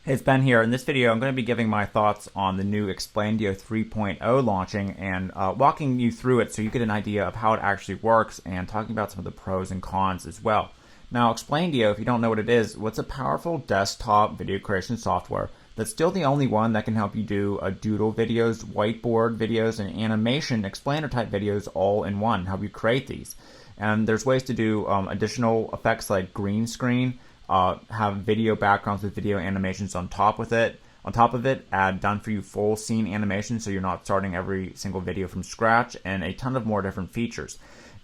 Hey, it's Ben here. In this video, I'm going to be giving my thoughts on the new Explaindio 3.0 launching and walking you through it so you get an idea of how it actually works and talking about some of the pros and cons as well. Now, Explaindio, if you don't know what it is, what's a powerful desktop video creation software that's still the only one that can help you do doodle videos, whiteboard videos, and animation explainer type videos all in one, help you create these. And there's ways to do additional effects like green screen, have video backgrounds with video animations on top of it, add done for you full scene animation so you're not starting every single video from scratch, and a ton of more different features.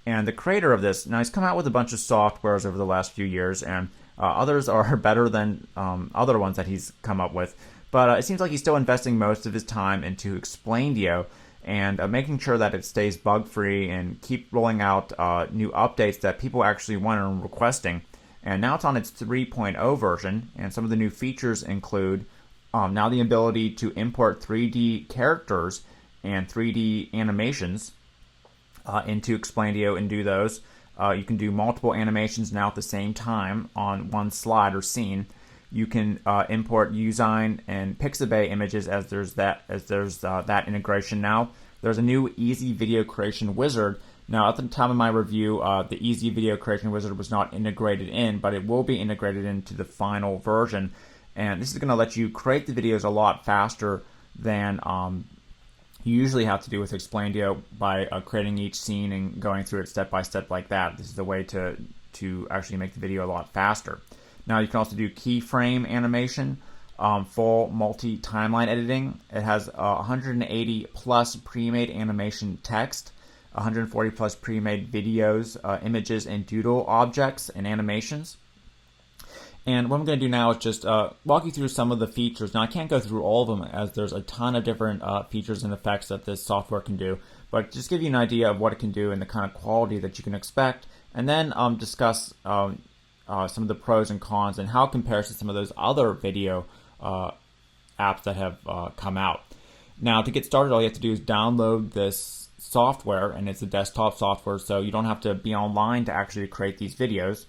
And the creator of this, now he's come out with a bunch of softwares over the last few years, and others are better than other ones that he's come up with, but it seems like he's still investing most of his time into Explaindio and making sure that it stays bug free and keep rolling out new updates that people actually want and are requesting. And now it's on its 3.0 version, and some of the new features include now the ability to import 3D characters and 3D animations into Explaindio and do those. You can do multiple animations now at the same time on one slide or scene. You can import Usign and Pixabay images as there's that integration now. There's a new easy video creation wizard. Now, at the time of my review, the Easy Video Creation Wizard was not integrated in, but it will be integrated into the final version. And this is going to let you create the videos a lot faster than you usually have to do with Explaindio by creating each scene and going through it step by step like that. This is the way to actually make the video a lot faster. Now, you can also do keyframe animation, full multi-timeline editing. It has 180 plus pre-made animation text, 140 plus pre-made videos, images, and doodle objects and animations. And what I'm going to do now is just walk you through some of the features. Now, I can't go through all of them as there's a ton of different features and effects that this software can do, but just give you an idea of what it can do and the kind of quality that you can expect, and then discuss some of the pros and cons and how it compares to some of those other video apps that have come out. Now, to get started, all you have to do is download this software, and it's a desktop software, so you don't have to be online to actually create these videos,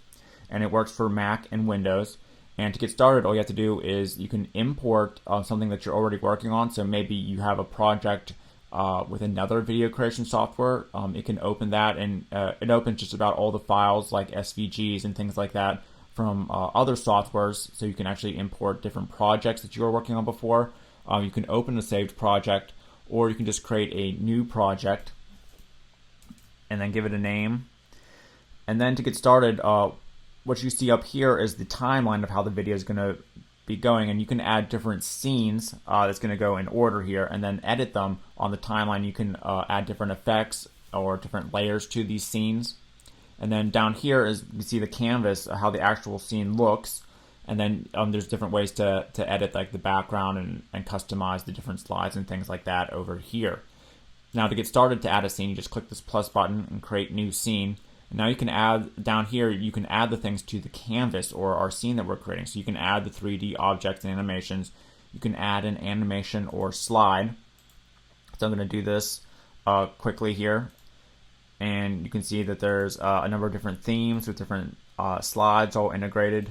and it works for Mac and Windows. And to get started, all you have to do is you can import something that you're already working on. So maybe you have a project with another video creation software. It can open that, and it opens just about all the files like SVGs and things like that from other softwares, so you can actually import different projects that you were working on before. You can open a saved project, or you can just create a new project and then give it a name. And then to get started, what you see up here is the timeline of how the video is going to be going, and you can add different scenes that's going to go in order here and then edit them on the timeline. You can add different effects or different layers to these scenes. And then down here is you see the canvas, how the actual scene looks. And then there's different ways to edit like the background and customize the different slides and things like that over here. Now, to get started to add a scene, you just click this plus button and create new scene. And now you can add, down here, you can add the things to the canvas or our scene that we're creating. So you can add the 3D objects and animations. You can add an animation or slide. So I'm going to do this quickly here. And you can see that there's a number of different themes with different slides all integrated.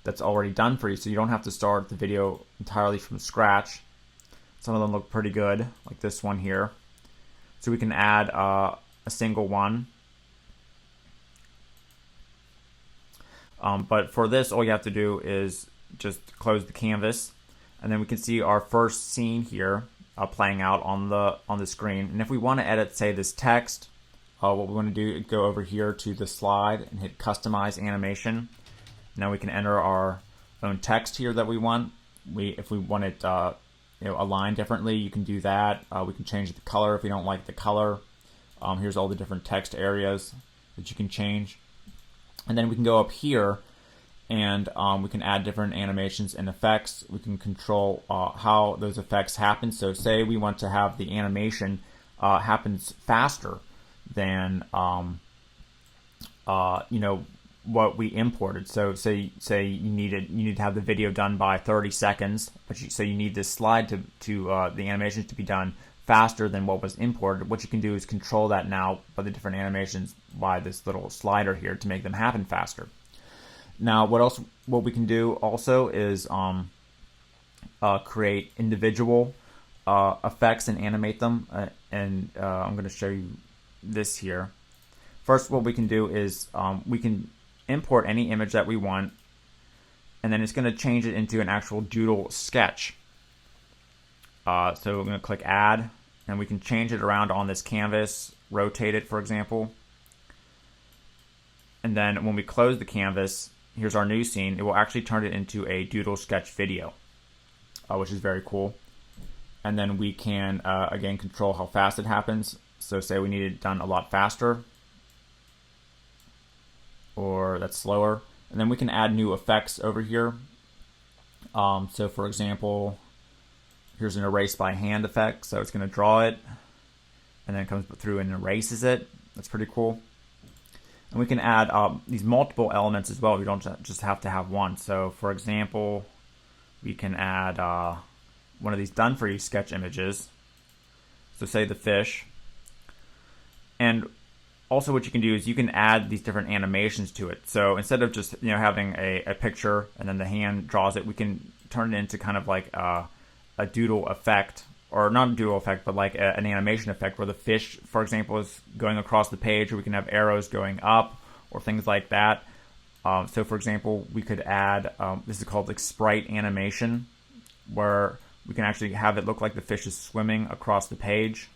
That's already done for you, so you don't have to start the video entirely from scratch. Some of them look pretty good, like this one here. So we can add a single one. But for this, all you have to do is just close the canvas, and then we can see our first scene here playing out on the screen. And if we want to edit, say, this text, what we want to do is go over here to the slide and hit Customize Animation. Now we can enter our own text here that we want. If we want it aligned differently, you can do that. We can change the color if we don't like the color. Here's all the different text areas that you can change. And then we can go up here and we can add different animations and effects. We can control how those effects happen. So say we want to have the animation happens faster than what we imported. So say you need to have the video done by 30 seconds, but so you need this slide to the animations to be done faster than what was imported. What you can do is control that now by the different animations by this little slider here to make them happen faster. Now, what we can do also is create individual effects and animate them. And I'm going to show you this here. First, what we can do is we can import any image that we want, and then it's going to change it into an actual doodle sketch. So we're going to click Add, and we can change it around on this canvas, rotate it, for example. And then when we close the canvas, here's our new scene. It will actually turn it into a doodle sketch video, which is very cool. And then we can, again, control how fast it happens. So say we need it done a lot faster, or that's slower. And then we can add new effects over here. So for example, here's an erase by hand effect. So it's going to draw it, and then it comes through and erases it. That's pretty cool. And we can add these multiple elements as well. We don't just have to have one. So for example, we can add one of these done for you sketch images. So say the fish. And also what you can do is you can add these different animations to it. So instead of just having a picture and then the hand draws it, we can turn it into kind of like a doodle effect, or not a doodle effect, but like an animation effect where the fish, for example, is going across the page, or we can have arrows going up or things like that. So for example, we could add, this is called like sprite animation, where we can actually have it look like the fish is swimming across the page.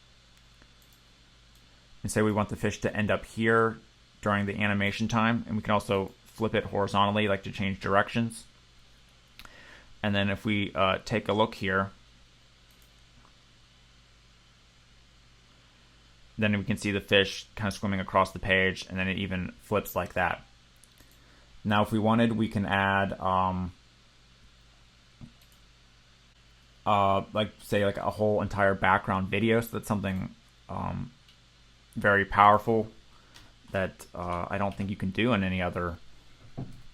And say we want the fish to end up here during the animation time, and we can also flip it horizontally, like to change directions. And then if we take a look here, then we can see the fish kind of swimming across the page, and then it even flips like that. Now if we wanted, we can add like say like a whole entire background video. So that's something very powerful that I don't think you can do in any other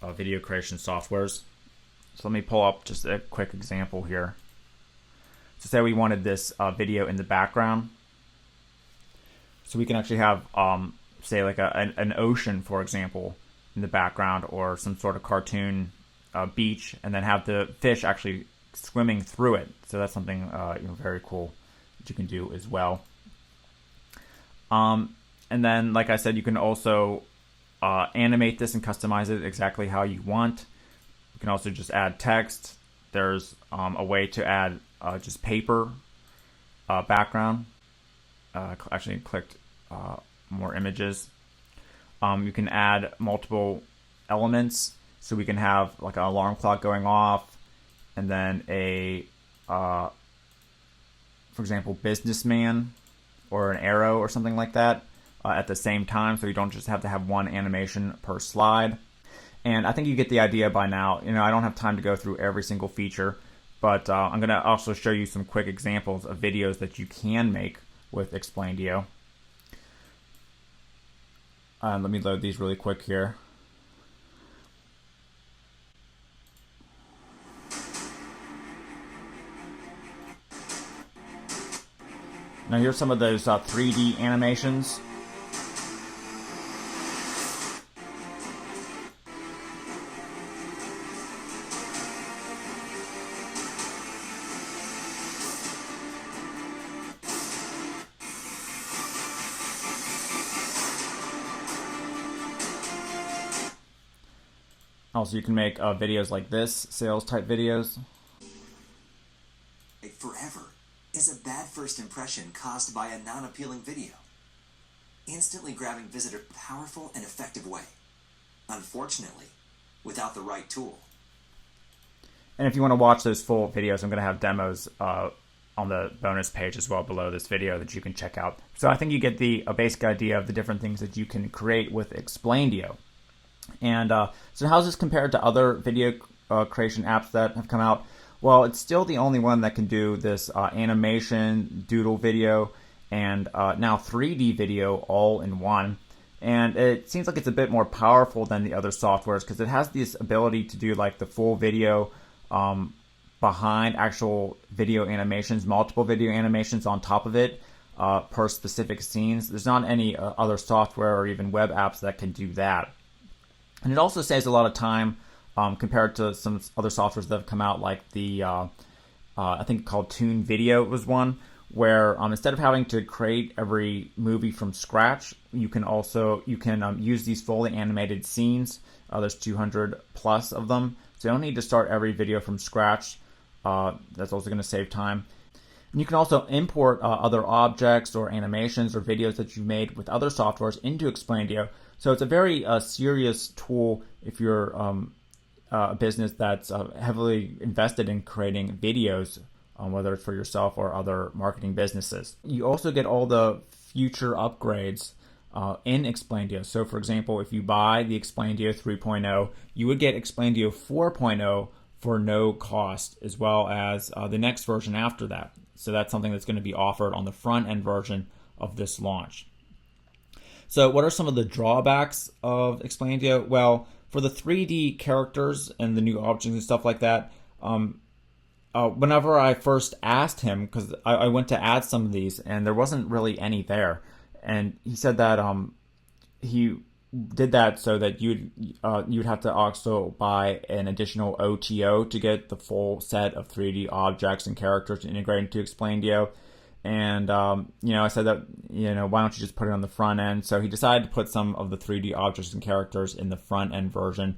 video creation softwares. So let me pull up just a quick example here. So say we wanted this video in the background. So we can actually have, say like an ocean, for example, in the background, or some sort of cartoon beach, and then have the fish actually swimming through it. So that's something very cool that you can do as well. And then, like I said, you can also animate this and customize it exactly how you want. You can also just add text. There's a way to add just paper background. Actually clicked more images. You can add multiple elements. So we can have like an alarm clock going off, and then a, for example, businessman, or an arrow or something like that at the same time, so you don't just have to have one animation per slide. And I think you get the idea by now. I don't have time to go through every single feature, but I'm going to also show you some quick examples of videos that you can make with Explaindio. Let me load these really quick here. Now here's some of those 3D animations. Also, you can make videos like this, sales type videos. Forever is a bad first impression caused by a non-appealing video, instantly grabbing visitor in a powerful and effective way. Unfortunately, without the right tool. And if you want to watch those full videos, I'm going to have demos on the bonus page as well below this video that you can check out. So I think you get a basic idea of the different things that you can create with Explaindio. And so how's this compared to other video creation apps that have come out? Well, it's still the only one that can do this animation, doodle video, and now 3D video all in one. And it seems like it's a bit more powerful than the other softwares because it has this ability to do like the full video behind actual video animations, multiple video animations on top of it per specific scenes. There's not any other software or even web apps that can do that. And it also saves a lot of time compared to some other softwares that have come out, like the I think called Toon Video was one, where instead of having to create every movie from scratch, you can use these fully animated scenes. There's 200 plus of them, so you don't need to start every video from scratch. That's also going to save time. And you can also import other objects or animations or videos that you made with other softwares into Explaindio. So it's a very serious tool if you're a business that's heavily invested in creating videos, whether it's for yourself or other marketing businesses. You also get all the future upgrades in Explaindio. So for example, if you buy the Explaindio 3.0, you would get Explaindio 4.0 for no cost, as well as the next version after that. So that's something that's going to be offered on the front end version of this launch. So what are some of the drawbacks of Explaindio? Well, for the 3D characters and the new objects and stuff like that, whenever I first asked him, because I went to add some of these and there wasn't really any there, and he said that he did that so that you'd have to also buy an additional OTO to get the full set of 3D objects and characters to integrate into Explaindio. And I said that why don't you just put it on the front end? So he decided to put some of the 3D objects and characters in the front end version.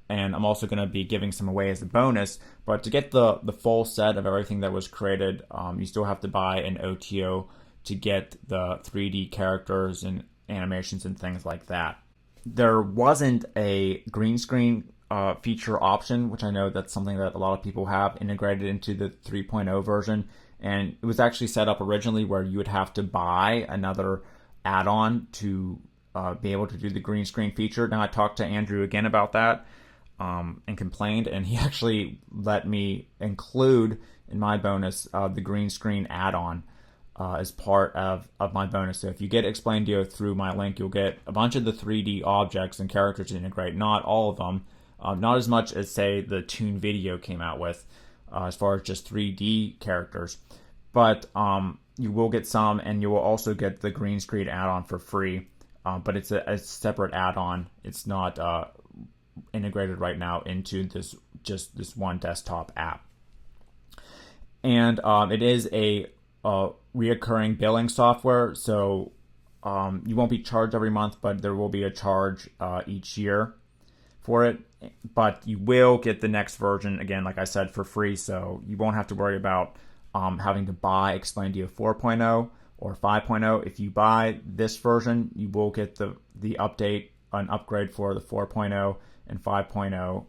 And I'm also going to be giving some away as a bonus. But to get the full set of everything that was created, you still have to buy an OTO to get the 3D characters and animations and things like that. There wasn't a green screen feature option, which I know that's something that a lot of people have integrated into the 3.0 version. And it was actually set up originally where you would have to buy another add-on to be able to do the green screen feature. Now, I talked to Andrew again about that and complained, and he actually let me include in my bonus the green screen add-on as part of my bonus. So if you get Explaindio through my link, you'll get a bunch of the 3D objects and characters to integrate, not all of them, not as much as, say, the Toon Video came out with as far as just 3D characters. But you will get some, and you will also get the green screen add-on for free. But it's a separate add-on. It's not integrated right now into this one desktop app. And it is a reoccurring billing software, so you won't be charged every month, but there will be a charge each year for it. But you will get the next version, again, like I said, for free, so you won't have to worry about having to buy Explaindio 4.0 or 5.0. If you buy this version, you will get the update, an upgrade for the 4.0 and 5.0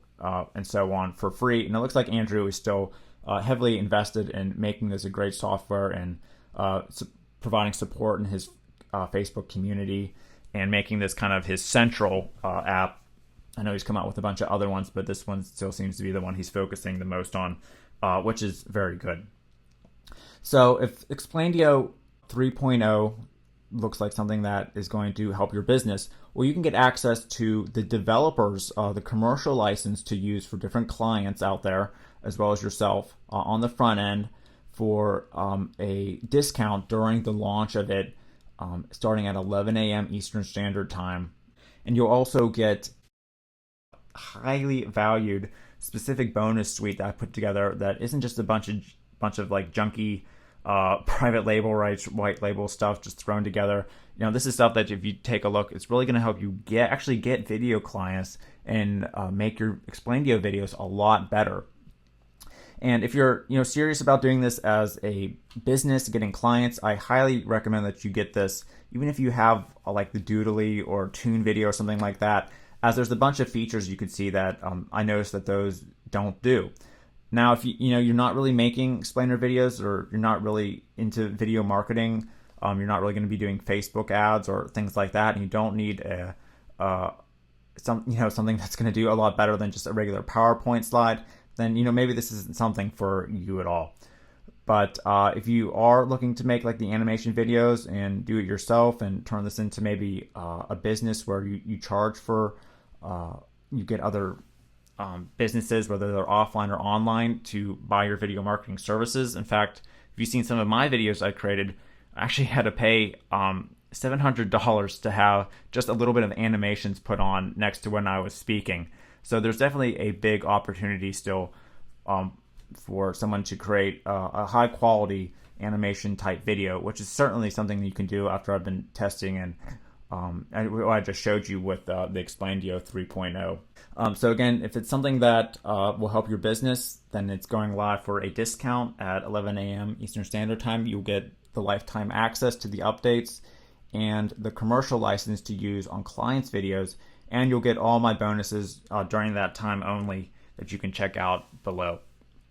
and so on for free. And it looks like Andrew is still heavily invested in making this a great software and providing support in his Facebook community and making this kind of his central app. I know he's come out with a bunch of other ones, but this one still seems to be the one he's focusing the most on, which is very good. So if Explaindio 3.0 looks like something that is going to help your business, well, you can get access to the developers, the commercial license to use for different clients out there, as well as yourself on the front end for a discount during the launch of it, starting at 11 a.m. Eastern Standard Time. And you'll also get highly valued specific bonus suite that I put together that isn't just a bunch of like junky private label rights, white label stuff just thrown together. This is stuff that if you take a look, it's really going to help you actually get video clients and make your Explaindio videos a lot better. And if you're serious about doing this as a business, getting clients, I highly recommend that you get this, even if you have like the Doodly or Toon Video or something like that, as there's a bunch of features you could see that I noticed that those don't do. Now, if you're not really making explainer videos, or you're not really into video marketing, you're not really going to be doing Facebook ads or things like that, and you don't need something that's going to do a lot better than just a regular PowerPoint slide, then maybe this isn't something for you at all. But if you are looking to make like the animation videos and do it yourself and turn this into maybe a business where you charge for, you get other businesses, whether they're offline or online, to buy your video marketing services. In fact, if you've seen some of my videos I created, I actually had to pay $700 to have just a little bit of animations put on next to when I was speaking. So there's definitely a big opportunity still for someone to create a high quality animation type video, which is certainly something you can do after I've been testing and I just showed you with the Explaindio 3.0. So again, if it's something that will help your business, then it's going live for a discount at 11 a.m. Eastern Standard Time. You'll get the lifetime access to the updates and the commercial license to use on clients' videos, and you'll get all my bonuses during that time only that you can check out below.